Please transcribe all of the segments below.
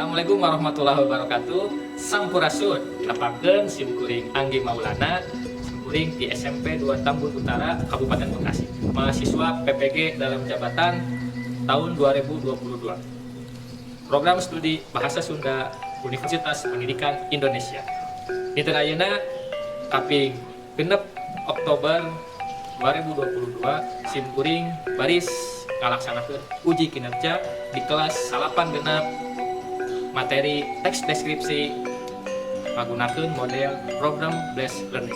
Assalamualaikum warahmatullahi wabarakatuh. Sampurasun, lapakeun simkuring Anggi Maulana, simkuring di SMP 2 Tambun Utara, Kabupaten Bekasi. Mahasiswa PPG dalam jabatan tahun 2022. Program studi Bahasa Sunda Universitas Pendidikan Indonesia. Dinten ayeuna kaping genep Oktober 2022 simkuring baris ngalaksanakeun uji kinerja di kelas 8 genep materi teks deskripsi menggunakan model program based learning.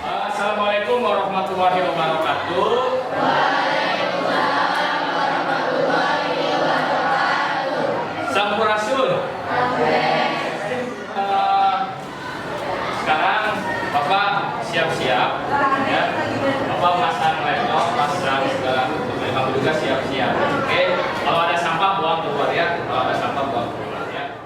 Assalamualaikum warahmatullahi wabarakatuh. Sampurasun. Sekarang Bapak siap-siap, ya. Bapak pasang laptop, pasang segala kamu juga siap-siap. Oke. Kalau ada sampah buang keluar ya. Kalau ada sampah buang keluar ya.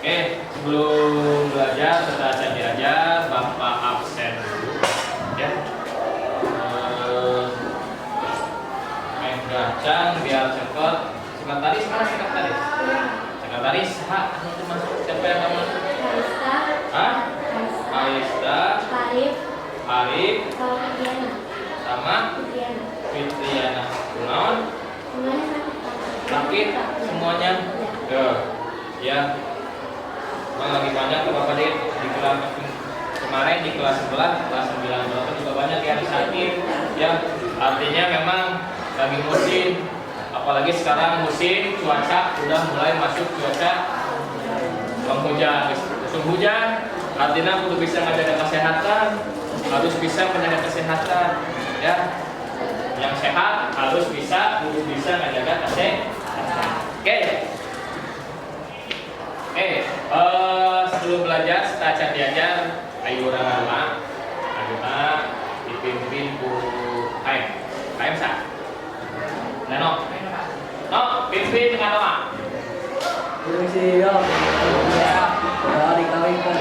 Oke, sebelum belajar setelah saya diajar, Bapak absen dulu, ya. Main gacang biar cepet. Sekretaris mana sekretaris? Sekretaris, itu masuk. Siapa yang kamu masuk? Arista. Hah? Arista. Arif. Sama Fitriana. Kunaon? Sakit semuanya. Ya. Lagi banyak tuh Bapak di kelas kemarin di kelas 11, kelas 9 Bapak juga banyak yang sakit ya, artinya memang lagi musim, apalagi sekarang musim cuaca udah mulai masuk cuaca penghujan, musim hujan, artinya kudu bisa menjaga kesehatan, harus bisa menjaga kesehatan ya, yang sehat harus bisa menjaga kesehatan. Oke. Sebelum belajar, setelah saya diajar, ayo orang dipimpin ku Kaim sah. Nano, pimpin dengan doa. Permisi ya, udah dikawinkan.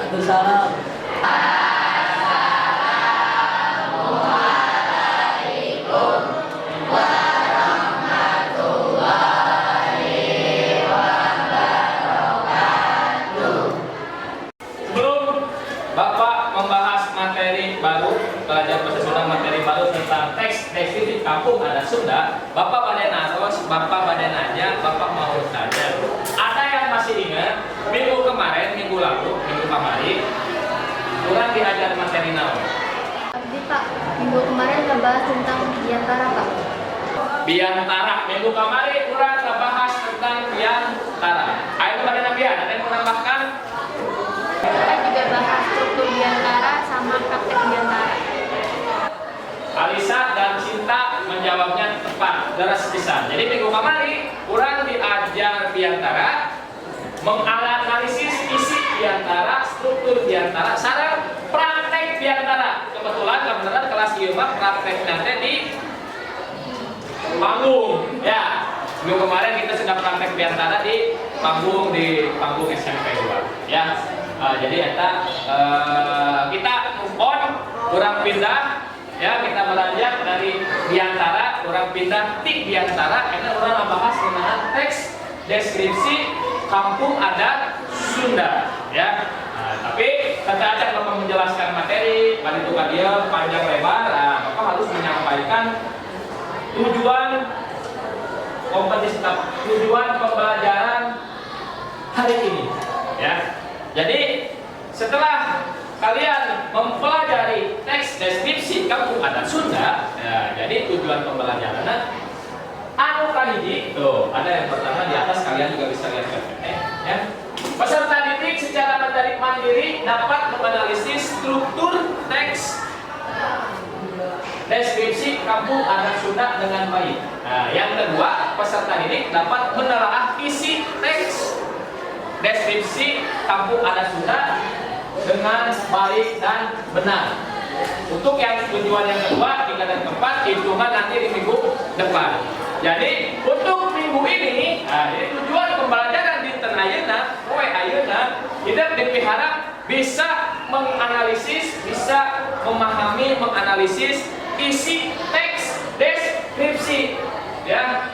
Atuh salam. Bapak membahas materi baru, belajar bahasa Sunda materi baru tentang teks deskripsi kampung adat Sunda. Bapak pada naros, Bapak pada nanya, Bapak mau tanya. Ada yang masih ingat minggu kemarin, minggu lalu, minggu kemarin, kurang diajar materi naon? Jadi Pak, minggu kemarin ngebahas tentang biantara Pak. Biantara, minggu kemarin kurang ngebahas tentang biantara. Ayo pada nabian, ada yang mau nambahkan? Kita juga bahas struktur biantara sama praktek biantara. Alisa dan Cinta menjawabnya tepat, deres pisan. Jadi minggu kemarin kurang diajar biantara menganalisis isi biantara, struktur biantara, sarang praktek biantara. Kebetulan kebenaran kelas ieu mah praktek nanti di panggung ya. Minggu kemarin kita sudah praktek biantara di panggung SMP 2 ya. Jadi kita move on, kurang pindah ya, kita beranjak dari biantara, kurang pindah tik biantara karena orang bahas mengenai teks deskripsi kampung adat Sunda ya. Tapi ketika akan Bapak menjelaskan materi, pada itu dia panjang lebar, Bapak harus menyampaikan tujuan kompetisi, tujuan pembelajaran hari ini ya. Jadi setelah kalian mempelajari teks deskripsi kampung adat Sunda ya, jadi tujuan pembelajarannya anu kahiji tuh, ada yang pertama di atas, kalian juga bisa lihat ya. Peserta didik secara mandiri dapat menganalisis struktur teks deskripsi kampung adat Sunda dengan baik. Nah, yang kedua, peserta didik dapat menelaah isi teks deskripsi kampung adat Sunda dengan baik dan benar. Untuk yang tujuan yang kedua, 3 dan 4 hitungan nanti di minggu depan. Jadi untuk minggu ini, jadi tujuan pembelajaran di ayeuna, kita diharap bisa menganalisis, bisa memahami, menganalisis isi teks deskripsi, ya.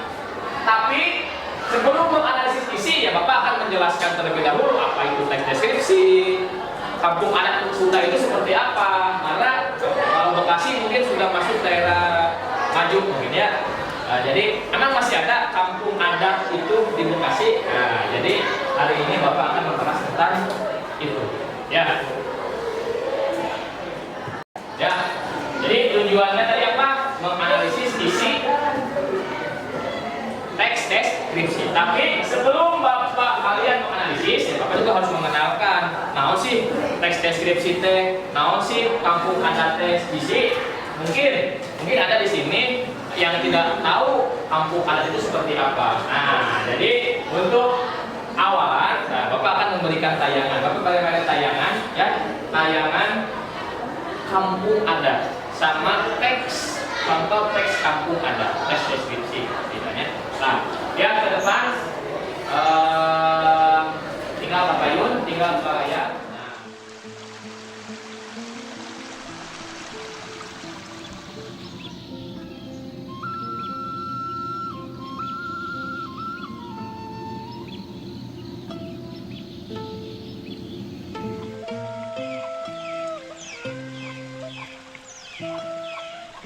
Tapi sebelum menganalisis isi, ya Bapak akan menjelaskan terlebih dahulu apa itu teks deskripsi, kampung adat Sunda itu seperti apa. Karena kalau Bekasi mungkin sudah masuk daerah maju mungkin ya. Jadi memang masih ada kampung adat itu di Bekasi. Jadi hari ini Bapak akan membahas tentang itu. Ya. Ya. Jadi tujuannya tadi apa? Menganalisis isi teks deskripsi. Tapi sebelum Bapak kalian menganalisis, ya Bapak juga harus mengenalkan naon sih teks deskripsi teh, naon sih kampung adat teh isi. Mungkin ada di sini yang tidak tahu kampung adat itu seperti apa. Nah, jadi untuk awalan, Bapak akan memberikan tayangan. Bapak bagaimana tayangan? Ya, tayangan kampung adat sama teks, contoh teks kampung adat, teks deskripsi, misalnya. Nah, ya ke depan tinggal Bapak Yun, tinggal Bapak Raya.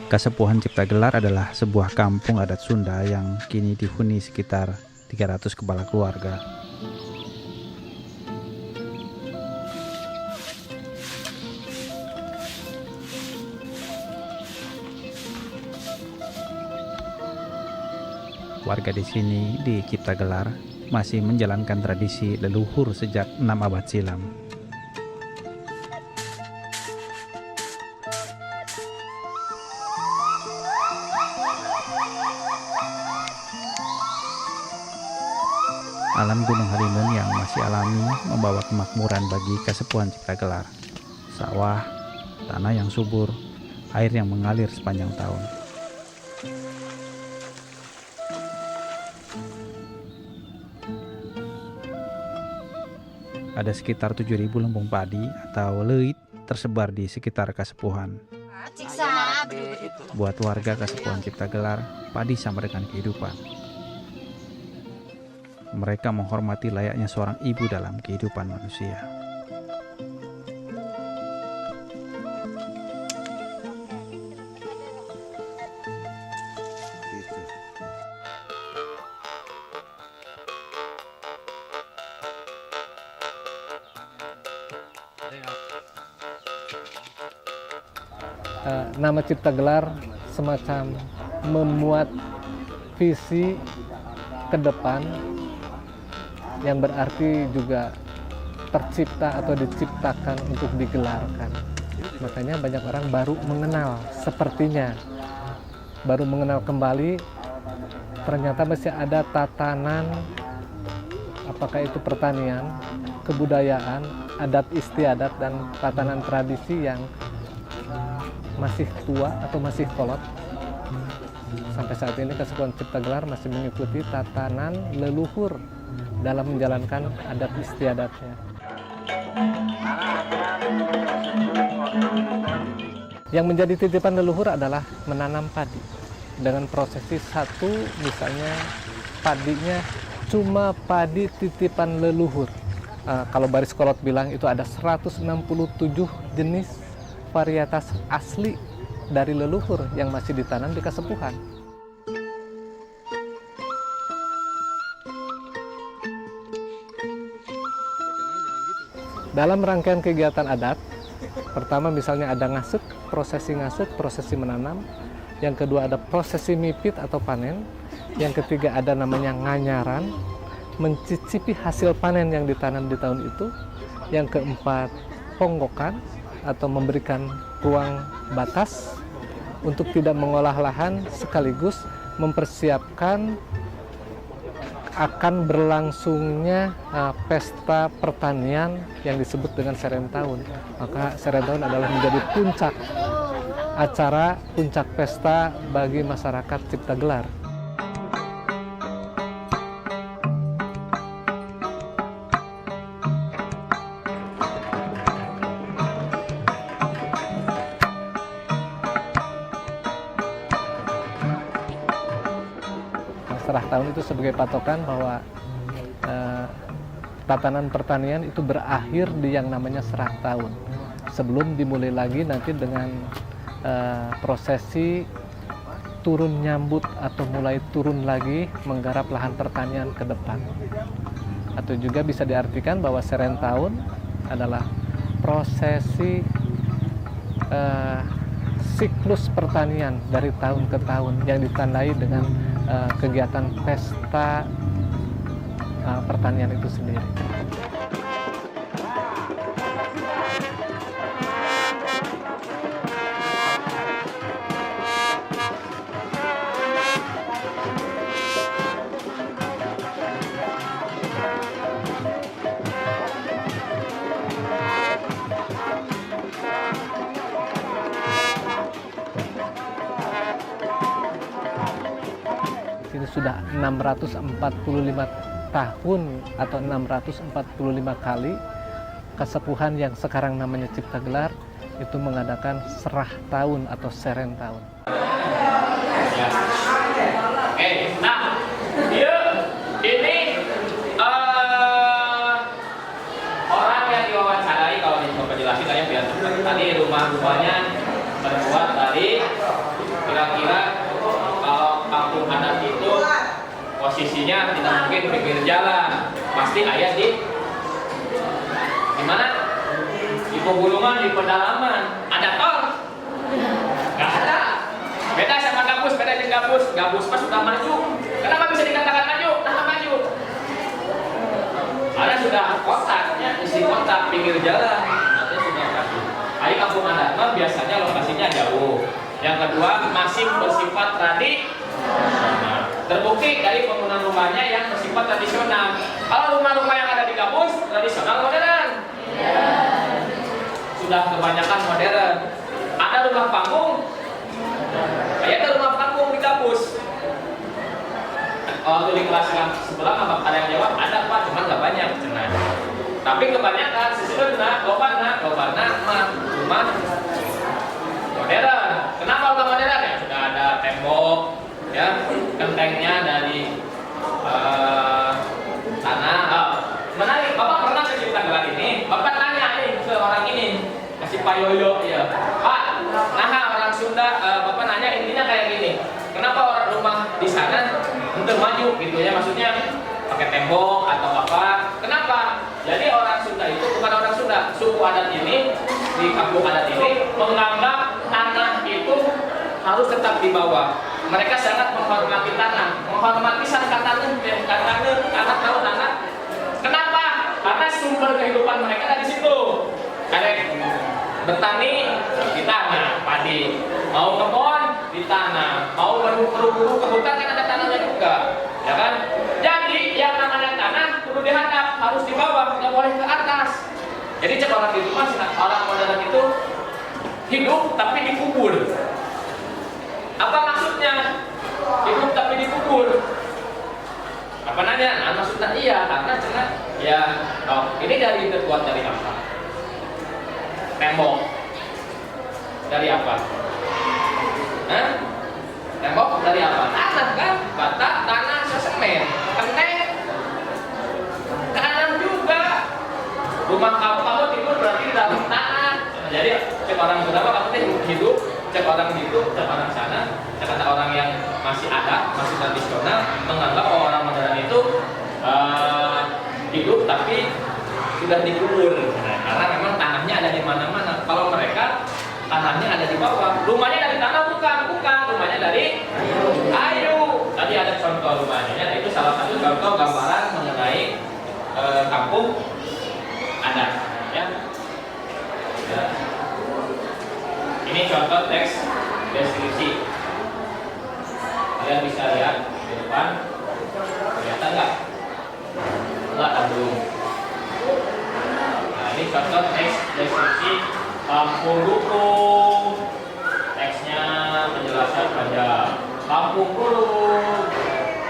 Kasepuhan Cipta Gelar adalah sebuah kampung adat Sunda yang kini dihuni sekitar 300 kepala keluarga. Warga di sini di Cipta Gelar masih menjalankan tradisi leluhur sejak 6 abad silam. Alam Gunung Halimun yang masih alami membawa kemakmuran bagi Kasepuhan Cipta Gelar. Sawah, tanah yang subur, air yang mengalir sepanjang tahun. Ada sekitar 7.000 lumbung padi atau leuit tersebar di sekitar Kasepuhan. Buat warga Kasepuhan Cipta Gelar, padi sama dengan kehidupan. Mereka menghormati layaknya seorang ibu dalam kehidupan manusia. Nama Cipta Gelar semacam memuat visi ke depan yang berarti juga tercipta atau diciptakan untuk digelarkan. Makanya banyak orang baru mengenal sepertinya, baru mengenal kembali, ternyata masih ada tatanan, apakah itu pertanian, kebudayaan, adat istiadat dan tatanan tradisi yang masih tua atau masih kolot. Sampai saat ini Kesekuan Cipta Gelar masih mengikuti tatanan leluhur dalam menjalankan adat istiadatnya. Yang menjadi titipan leluhur adalah menanam padi. Dengan prosesi satu, misalnya padinya cuma padi titipan leluhur. Kalau baris kolot bilang itu ada 167 jenis varietas asli dari leluhur yang masih ditanam di Kasepuhan. Dalam rangkaian kegiatan adat, pertama misalnya ada ngasuk, prosesi menanam. Yang kedua ada prosesi mipit atau panen. Yang ketiga ada namanya nganyaran, mencicipi hasil panen yang ditanam di tahun itu. Yang keempat ponggokan atau memberikan ruang batas untuk tidak mengolah lahan, sekaligus mempersiapkan akan berlangsungnya pesta pertanian yang disebut dengan Serentahun. Maka Serentahun adalah menjadi puncak acara, puncak pesta bagi masyarakat Cipta Gelar. Serah tahun itu sebagai patokan bahwa tatanan pertanian itu berakhir di yang namanya serah tahun. Sebelum dimulai lagi nanti dengan prosesi turun nyambut atau mulai turun lagi menggarap lahan pertanian ke depan. Atau juga bisa diartikan bahwa Serentahun adalah prosesi siklus pertanian dari tahun ke tahun yang ditandai dengan kegiatan pesta pertanian itu sendiri. Ini sudah 645 tahun atau 645 kali Kasepuhan yang sekarang namanya Cipta Gelar itu mengadakan serah tahun atau Serentahun. Ya. Oke, nah, ini orang yang diwawancarai, kalau dicoba jelasin aja biar tadi rumahnya terbuat dari kira-kira kalau kampung adat itu posisinya tidak mungkin pinggir jalan, pasti ayah di mana? Di pegulungan, di pedalaman. Ada tol? Nggak ada. Beda sama gabus, beda dengan gabus. Gabus mah sudah maju. Kenapa bisa dikatakan maju? Nah, maju. Ada sudah kotaknya, isi kotak pinggir jalan. Nanti sudah maju. Ayah kampung adat mah biasanya lokasinya jauh. Yang kedua masih bersifat tradisional. Terbukti dari bangunan rumahnya yang bersifat tradisional. Kalau rumah-rumah yang ada di gabus tradisional modern. Sudah kebanyakan modern. Ada rumah panggung. Ada rumah panggung di gabus. Waktu di kelas sebelah ada yang jawab ada Pak, cuma nggak banyak. Nah, tapi kebanyakan sesudah lobana mah rumah modern. Kenapa rumah modern? Ya sudah ada tembok, ya gentengnya dari tanah. Menarik, Bapak pernah ke Cipta Gelar ini? Bapak tanya nih ke orang ini, kasih Pak Yoyo ya, Pak, nah orang Sunda, Bapak nanya intinya kayak gini, kenapa orang rumah di sana untuk maju gitu ya, maksudnya pakai tembok atau apa? Kenapa? Jadi orang Sunda itu bukan orang Sunda, suku adat ini di kampung adat ini menganggap tanah itu harus tetap di bawah. Mereka sangat menghormati tanah, menghormati sang tanah tahu tanah. Kenapa? Karena sumber kehidupan mereka ada di situ. Ada bertani di tanah, padi, mau kebun di tanah, mau berburu ke hutan kan ada tanahnya juga, ya kan? Jadi yang namanya tanah perlu dihadap, harus di bawah, nggak boleh ke atas. Jadi cek orang itu mas, orang modern itu hidup tapi dikubur. Apa maksudnya? Hidup tapi dikubur. Apa nanya? Nah maksudnya iya karena cenah ya. Oh, ini terbuat dari apa? Tembok. Dari apa? Hah? Tembok dari apa? Tanah kan? Bata, tanah, semen, kenteng. Tanah juga. Rumah kamu tidur berarti di dalam tanah. Jadi cek orang berapa kamu hidup, cek orang itu, cek orang sana, cek kata orang yang masih ada, masih tradisional menganggap orang modern itu hidup tapi sudah dikubur. Nah, karena memang tanahnya ada di mana-mana. Kalau mereka tanahnya ada di bawah, rumahnya dari tanah bukan, rumahnya dari kayu. Tadi ada contoh rumahnya, itu salah satu contoh gambaran mengenai kampung adat, ya. Ini contoh teks deskripsi. Kalian bisa lihat di depan, kelihatan nggak? Enggak, belum. Nah, ini contoh teks deskripsi kampung Dukung. Teksnya penjelasan panjang. Kampung Burung.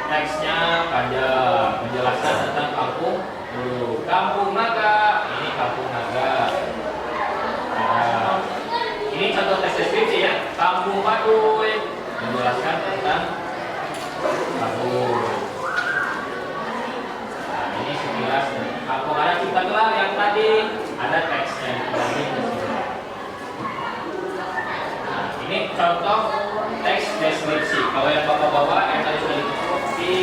Teksnya panjang, penjelasan tentang kampung Burung. Kampung Naga. Ini kampung Naga. Nah, ini contoh teks deskripsi ya. Kampung Baduy. Menjelaskan tentang kampung. Nah, ini sekilas kampung adat Cipta Gelar yang tadi ada teksnya. Nah, ini contoh teks deskripsi. Kalau yang bapak bawa yang tadi sudah di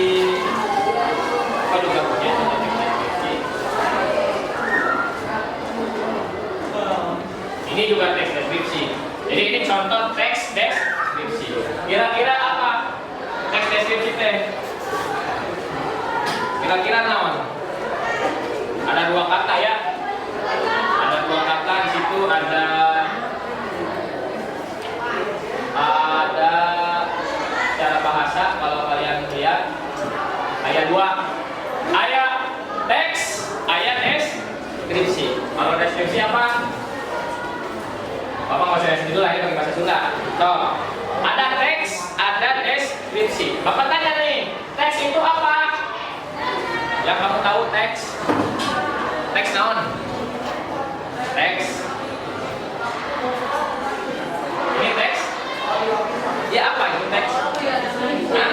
apa juga punya contoh teks deskripsi. Ini juga teks deskripsi. Jadi ini contoh teks deskripsi. Kira-kira apa teks deskripsi teh? Kira-kira naon? Ada dua kata ya. Ada dua kata di situ ada secara bahasa kalau kalian lihat ayat 2. Ayat teks, ayat deskripsi. Kalau deskripsi apa? Bapak nggak usah dulu lah, ini pakai bahasa Sunda. Tuh, ada teks, ada deskripsi. Bapak tanya nih, teks itu apa? Yang kamu tahu teks? Teks naon? Teks. Ini teks? Ya apa itu teks? Nah,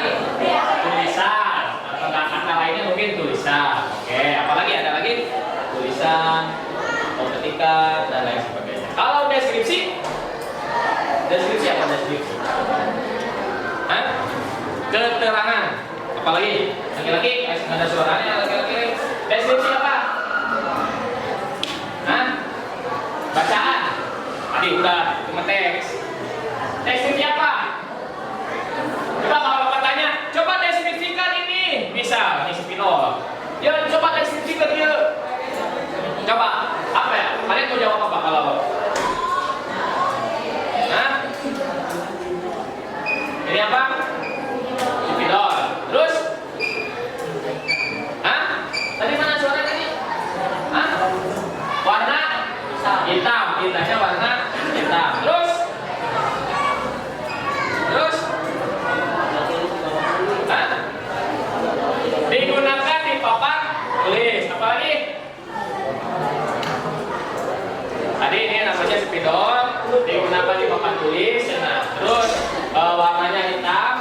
tulisan. Atau kata lainnya mungkin tulisan. Oke, apalagi ada lagi? Tulisan, atau ketika dan lain sebagainya. Kalau deskripsi, deskripsi apa deskripsi? Hah? Keterangan. Apalagi? Laki-laki, ada suaranya laki-laki. Deskripsi apa? Hah? Bacaan. Tadi udah, cuma teks. Deskripsi apa? Coba kalau bapak tanya, coba deskripsikan ini. Bisa, ini spidol. Ya, coba deskripsikan dia. Coba, apa ya? Kalian mau jawab apa kalau? Hah? Ini apa? Spidol. Terus? Hah? Tadi mana suara tadi? Hah? Warna? Hitam. Hitamnya warna hitam. Terus? Terus? Hah? Digunakan di papan tulis. Apa lagi? Tadi ini namanya spidol, digunakan di papan tulis. Nah, terus warnanya hitam.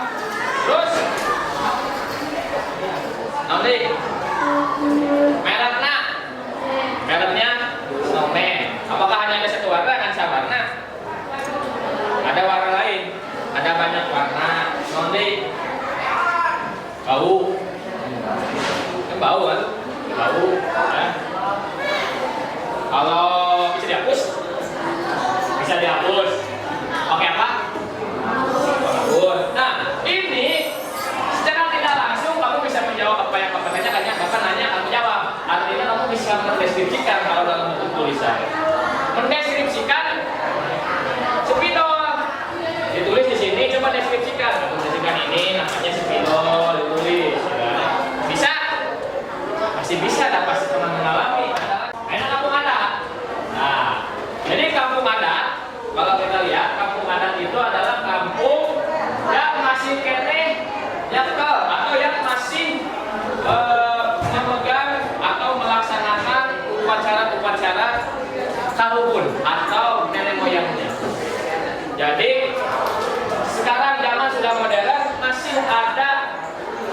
ada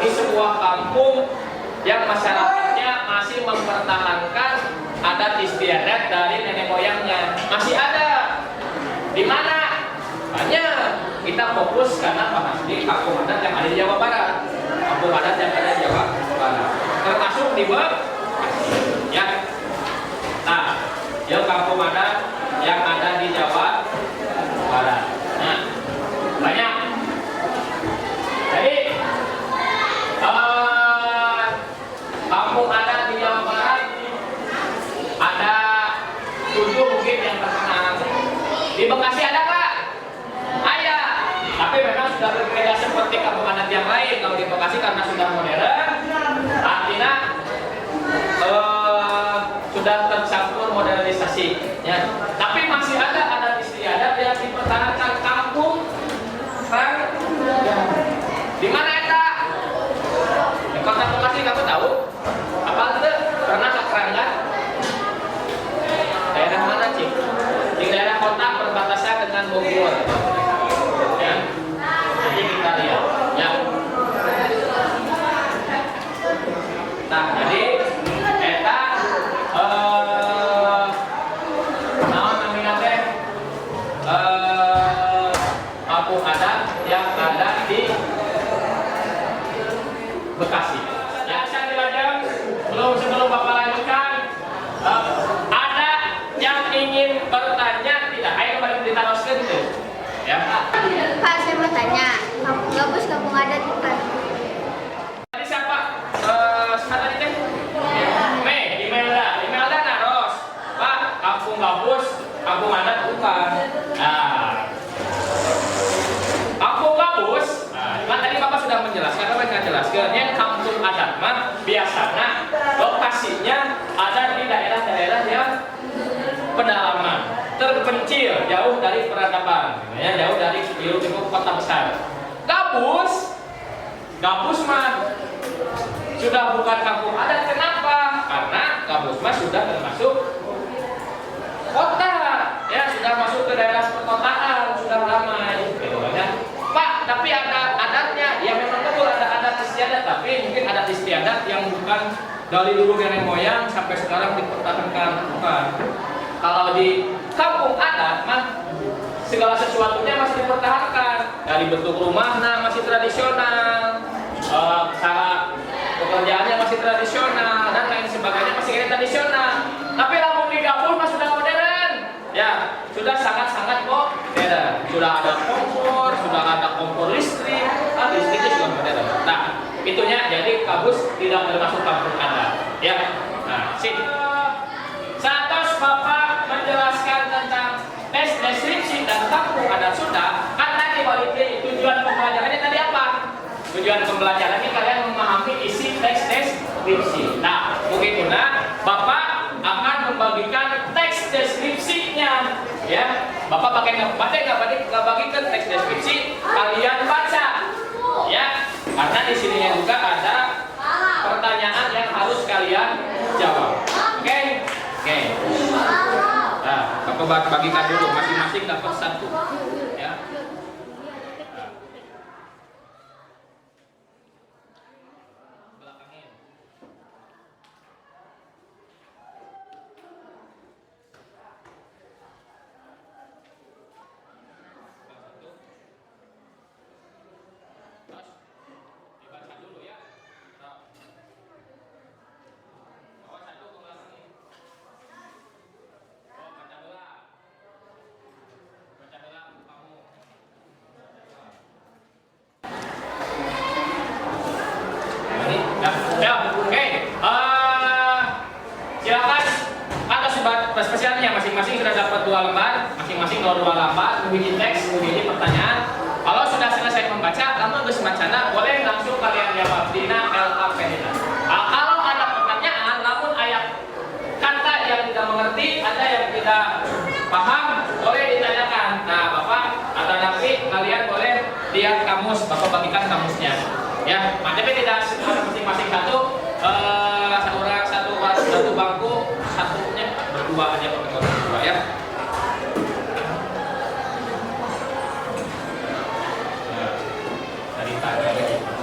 di sebuah kampung yang masyarakatnya masih mempertahankan adat istiadat dari nenek moyangnya. Masih ada. Di mana? Banyak. Kita fokus karena bahas di kampung adat yang ada di Jawa Barat. Kampung adat yang ada di Jawa Barat. Termasuk di Bekasi. Ya. Nah, ya kampung adat yang ada di Jawa Barat. Nah, banyak. Jadi kampung adat di Jawa Barat ada 7 mungkin yang terkenal. Di Bekasi ada nggak? Ada. Tapi memang sudah berbeda seperti kampung adat yang lain. Kalau di Bekasi karena sudah modern, artinya sudah tercampur modernisasi. Ya. Tapi masih ada adat istiadat yang dipertahankan kampung. Di mana eta? Di kota Bekasi kamu tahu? Apa itu? Pernah ke Keranggan? Daerah mana sih? Di daerah kota perbatasan dengan Bogor. Ya. Nanti kita lihat. Ya. Nah, jadi eta naon namina teh? Kampung adat yang ada di Bekasi. Ya, saya dilajang sebelum Bapak lanjutkan, ada yang ingin bertanya tidak? Ayo kembali diteruskan tuh. Ya. Pak, saya mau tanya, gabus kampung adat bukan? Tadi siapa? Siapa tadi teh? Imelda naros. Pak, kampung gabus, kampung adat bukan. Nah, kampung gabus. Nah, tadi Bapak sudah menjelaskan, Bapak sudah jelaskan. Yang kampung adat mah biasanya lokasinya ada di daerah-daerah yang pedalaman, terpencil, jauh dari peradaban, ya, jauh dari hiruk-pikuk kota besar. Gabus mah sudah bukan kampung adat. Kenapa? Karena gabus mah sudah termasuk kota, ya, sudah masuk ke daerah perkotaan, sudah ramai, gitu ya. Pak, tapi ada adatnya, ya memang betul ada adat istiadat, tapi mungkin adat istiadat yang bukan dari dulu nenek moyang sampai sekarang dipertahankan, bukan. Kalau di kampung adat mah segala sesuatunya masih dipertahankan, dari bentuk rumahnya masih tradisional, cara pekerjaannya masih tradisional, dan lain sebagainya masih tradisional. Tapi lamun di dapur mah sudah modern, ya, sudah sangat-sangat modern. Sudah ada kompor, sudah ada kompor listrik, listriknya sudah modern. Nah, itunya jadi gabus tidak termasuk kampung adat, ya. Nah, sip. Satos Bapak menjelaskan tentang tes deskripsi dan kampung adat sudah. Kan tadi balik tujuan pembelajarannya tadi apa? Tujuan pembelajarannya kalian memahami isi teks deskripsi. Nah, begitu Bapak akan membagikan teks deskripsinya, ya. Bapak pakai nggak bagikan teks deskripsi, kalian baca, ya. Karena di sininya juga ada pertanyaan yang harus kalian jawab. Oke? Oke. Nah, Bapak bagikan dulu, masing-masing dapat 1, ya. Spesialnya masing-masing sudah dapat 2 lembar, masing-masing 2 lembar, menguji teks, menguji pertanyaan. Kalau sudah selesai membaca, lalu geus macana, boleh langsung kalian jawab dina LKP. Kalau ada pertanyaan, namun ayat kata yang tidak mengerti, ada yang tidak paham, boleh ditanyakan. Nah, Bapak atau nanti kalian boleh lihat kamus, Bapak bagikan kamusnya. Ya, tapi tidak masing-masing satu bangku, satunya berdua aja, pakai berdua, ya. Nah, dari tadi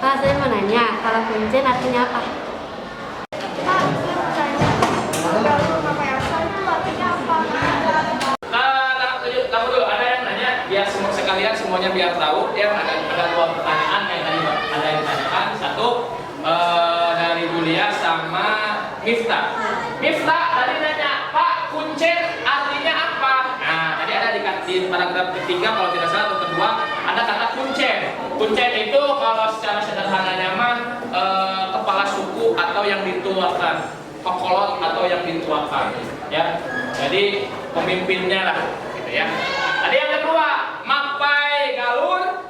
Pak, saya mau nanya, kalau kuncen artinya apa? Pak, saya mau tanya, galur memapai asal itu artinya apa? Kamu dulu, ada yang nanya, biar semua sekalian semuanya biar tahu. Ya, ada dua pertanyaan yang tadi ada yang ditanyakan. Satu dari Julia sama Miftah. Miftah tadi nanya, Pak, kuncen artinya apa? Nah, tadi ada di paragraf ketiga kalau tidak salah atau kedua ada kata kuncen. Kuncen itu kalau secara sederhananya mah kepala suku atau yang dituakan, kokolot atau yang dituakan, ya. Jadi pemimpinnya lah, gitu ya. Tadi yang kedua, mapai galur,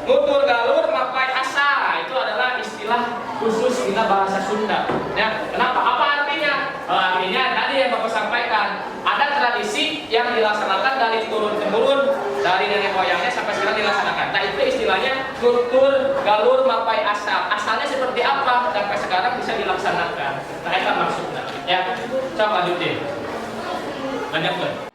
nutur galur, mapai asa. Itu adalah istilah khusus kita bahasa Sunda. Ya, kenapa? Apa artinya? Artinya tadi yang Bapak sampaikan, ada tradisi yang dilaksanakan dari turun temurun, dari nenek moyangnya sampai sekarang dilaksanakan. Nah, itu istilahnya nutur galur mapai asa. Asalnya seperti apa sampai sekarang bisa dilaksanakan. Nah, itu maksudnya. Ya, coba lanjutin. Lanjutkan.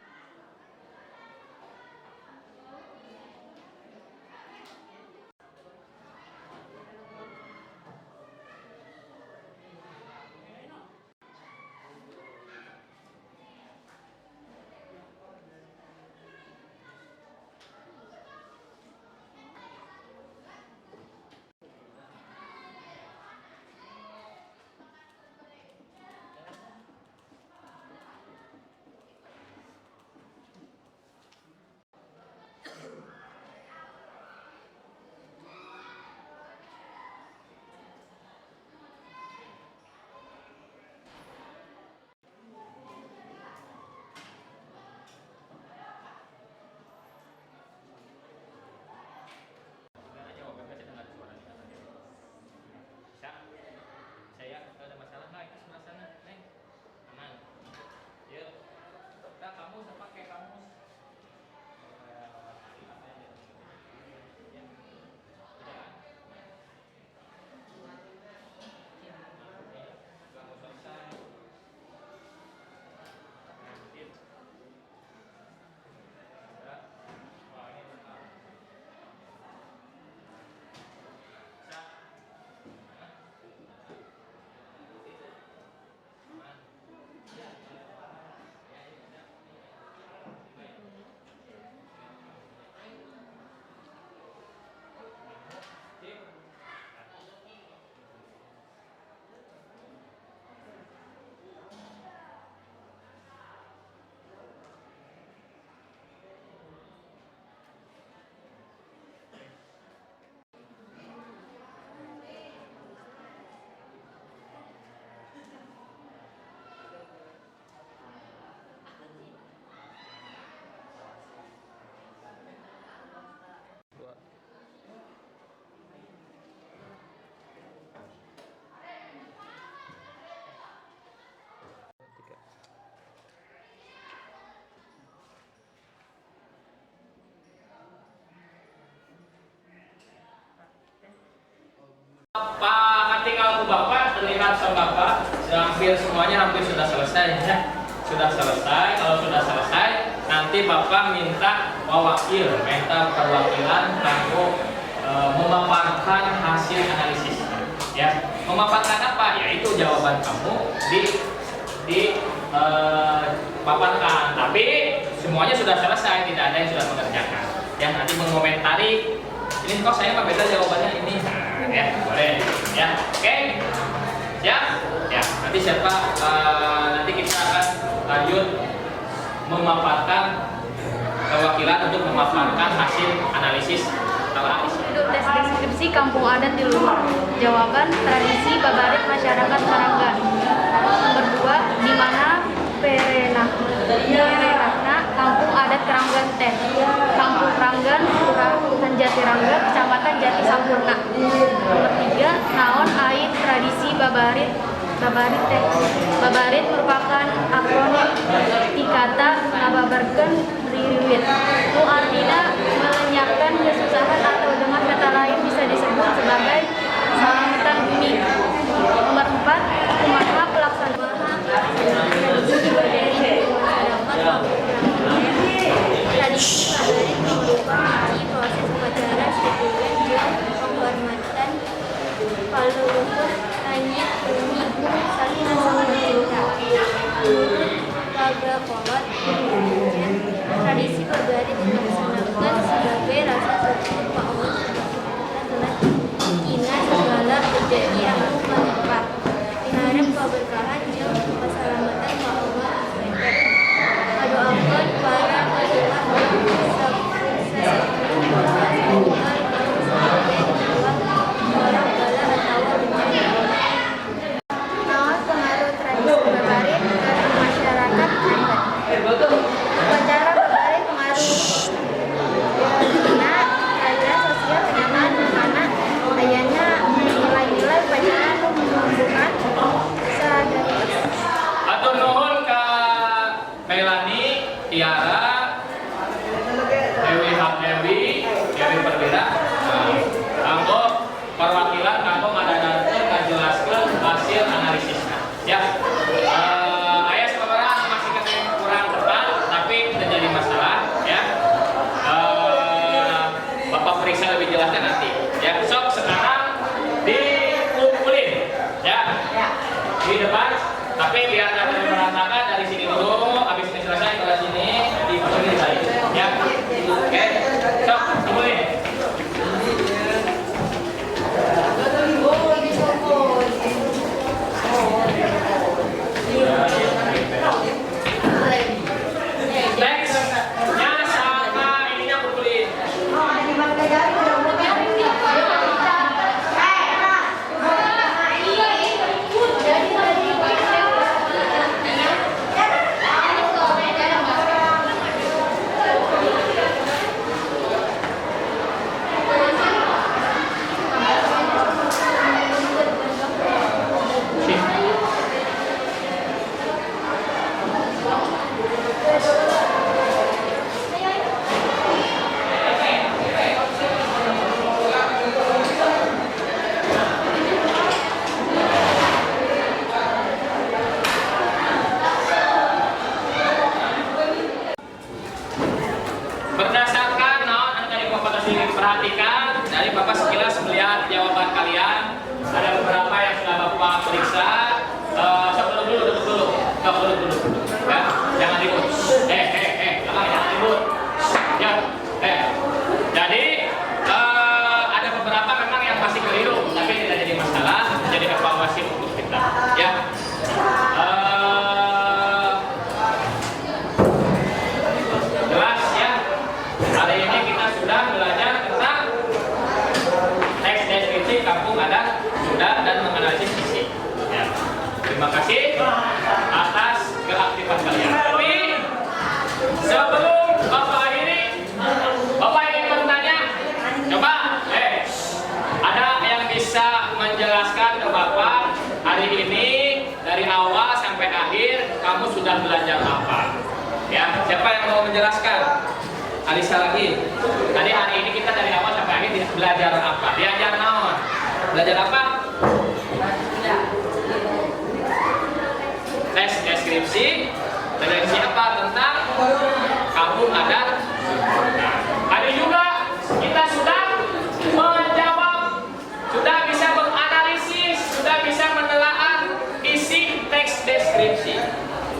Pak artikel Bapak terlihat sama Bapak hampir semuanya hampir sudah selesai ya. Sudah selesai. Kalau sudah selesai nanti Bapak minta perwakilan kanggo memaparkan hasil analisis ya. Memaparkan apa? Yaitu jawaban kamu di paparkan. Tapi semuanya sudah selesai, tidak ada yang sudah mengerjakan. Ya, nanti mengomentari ini kok saya mah beda jawabannya ini. Nah, ya, boleh. Ya, oke. Siap? Ya, nanti siapa nanti kita akan lanjut memaparkan perwakilan untuk memaparkan hasil analisis Untuk tes deskripsi kampung adat di Luhur. Jawaban tradisi babarit masyarakat Maranggan. Nomor 2, di mana perenahna kampung adat Keranggan teh. Kampung Keranggan, Kelurahan Jatirangga, Kecamatan Jati Sampurna. Nomor 3, naon ait tradisi babarit teh. Babarit merupakan akronim ti kata ngababarkeun ririwit. Nu artina melenyapkan kesusahan atau dengan kata lain bisa disebut sebagai salametan bumi. Nomor 4, kumaha pelaksanaan tradisi berdiri tradisi babarit berupa mengaji proses upacara, syukuran, jeung penghormatan leluhur Tanjit Bumi saling saling cinta. Menurut Pagakolot, tradisi Babarit dilaksanakan sebagai rasa syukur Pak Allah telah Cina segala terjadi anu menimpa. Diharap keberkahan jeung keselamatan Pak Allah Kadoakeun para pejuang naon pengaruh tradisi Babarit ke masyarakat Krengget. Upacara Babarit pengaruh dina keadilan sosial kenyataan mana ayana nilai-nilai upacara nu menumbuhkan solidaritas. Atau nuhun ke Melani, Tiara, Dewi Dewi Perwira. Kanggo perwakilan kanggo ngadadankeun ngajelaskeun hasil analisisnya. Ya. Aya sabarang masih kurang tepat tapi tidak jadi masalah ya. Bapak periksa lebih jelasnya nanti. Ya, sok sekarang dikumpulin ya. Di depan tapi biar ada berantakan dari sini dulu, habis ini selesai ke sini dikumpulin lagi ya. Oke. Sok kumpulin. Teksnya sama ininya kumpulin. Berdasarkan naon anu tadi Bapak perhatikan dari Bapak sekilas melihat jawaban kalian, ada beberapa yang sudah Bapak periksa. Duduk dulu. Ya, jangan ribut. Jangan ribut. Ya, jadi ada beberapa memang yang masih keliru, tapi tidak jadi masalah, jadi evaluasi untuk kita. Ya. Jelas ya. Hari ini kita sudah belajar tentang teks deskripsi kampung adat Sunda dan menganalisis isi. Ya. Terima kasih atas keaktifan kalian. Tapi sebelum Bapak akhiri, Bapak ingin bertanya. Coba, ada yang bisa menjelaskan ke Bapak hari ini dari awal sampai akhir kamu sudah belajar apa? Ya, siapa yang mau menjelaskan? Alisa lagi. Tadi hari ini kita dari awal sampai akhir belajar apa? Belajar naon? Belajar apa? Tes deskripsi. Deskripsi apa? Tentang kampung adat. Hari juga kita sudah menjawab, sudah bisa menganalisis, sudah bisa menelaah isi teks deskripsi.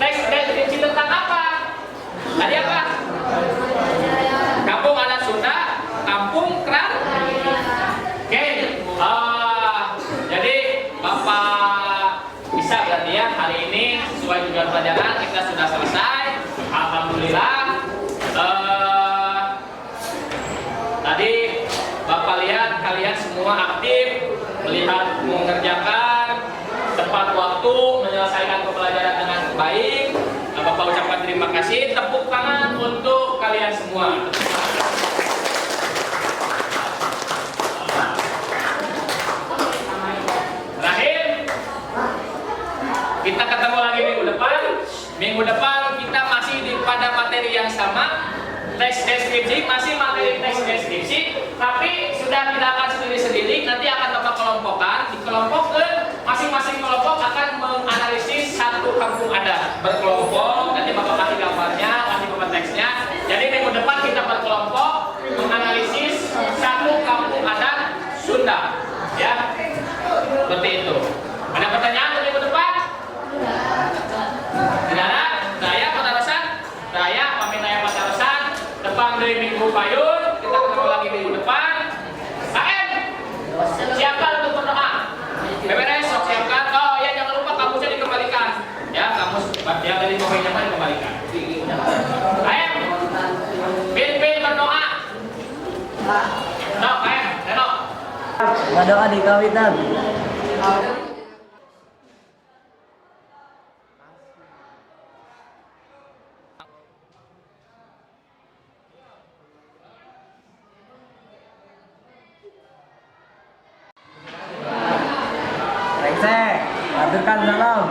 Teks deskripsi tentang apa? Tadi apa? Kampung adat Sunda, kampung Krang. Oke. Jadi Bapak bisa berarti ya hari ini sesuai tujuan pelajaran kita sudah selesai. Alhamdulillah. Tadi Bapak lihat kalian semua aktif, melihat mengerjakan tepat waktu, menyelesaikan pembelajaran dengan baik. Bapak ucapkan terima kasih. Tepuk tangan untuk kalian semua. Terakhir, kita ketemu lagi minggu depan. Minggu depan kita masih pada materi yang sama. Teks deskripsi masih materi teks deskripsi, tapi sudah tidak akan sendiri-sendiri. Nanti akan Bapak kelompokkan. Dikelompokkan, masing-masing kelompok akan menganalisis satu kampung adat berkelompok. Nanti Bapak kasih gambarnya, kasih Bapak teksnya. Jadi minggu depan kita berkelompok menganalisis satu kampung adat Sunda. Ya. Seperti itu. Ada pertanyaan untuk minggu depan? Tidak ada? Saya Patarosan. Saya pamit saya Patarosan. Depan dari minggu payun. Kita ketemu lagi minggu depan. KM, siapkan untuk berdoa. BBRS, siapkan. Oh ya, jangan lupa kamusnya dikembalikan. Ya, kamus yang dari pokoknya dikembalikan. KM, pimpin berdoa. No, KM, Reno. Berdoa di kawitan. Rengsek, aturkan salam.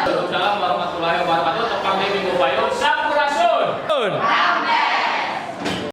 Waalaikumsalam warahmatullahi wabarakatuh. Tepang di minggu payung.